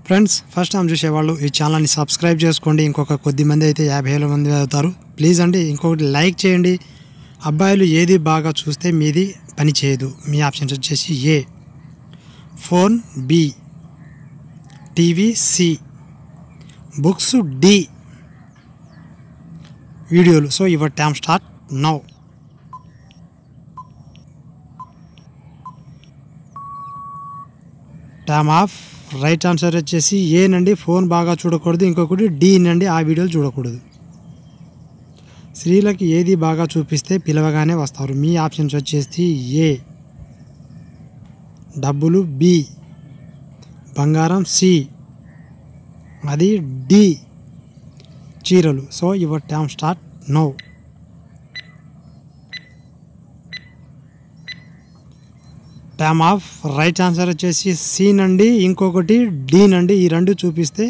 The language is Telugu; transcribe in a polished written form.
ఫ్రెండ్స్ ఫస్ట్ టైం చూసేవాళ్ళు ఈ ఛానల్ని సబ్స్క్రైబ్ చేసుకోండి. ఇంకొక కొద్ది మంది అయితే 50,000 మంది అవుతారు. ప్లీజ్ అండి ఇంకొకటి లైక్ చేయండి. అబ్బాయిలు ఏది బాగా చూస్తే మీది పని చేయదు. మీ ఆప్షన్స్ వచ్చేసి A phone, B TV, C books, D వీడియోలు. So your time start now. Time off. Right answer వచ్చేసి ఏ నండి, ఫోన్ బాగా చూడకూడదు. ఇంకొకటి డి నండి, ఆ వీడియోలు చూడకూడదు. స్త్రీలకి ఏది బాగా చూపిస్తే పిలవగానే వస్తారు. మీ ఆప్షన్స్ వచ్చేసి ఏ డబ్బులు, బి బంగారం, సి అది డి చీరలు. So your time start now. Time off. Right answer వచ్చేసి సి నండి, ఇంకొకటి డి నండి, ఈ రెండు చూపిస్తే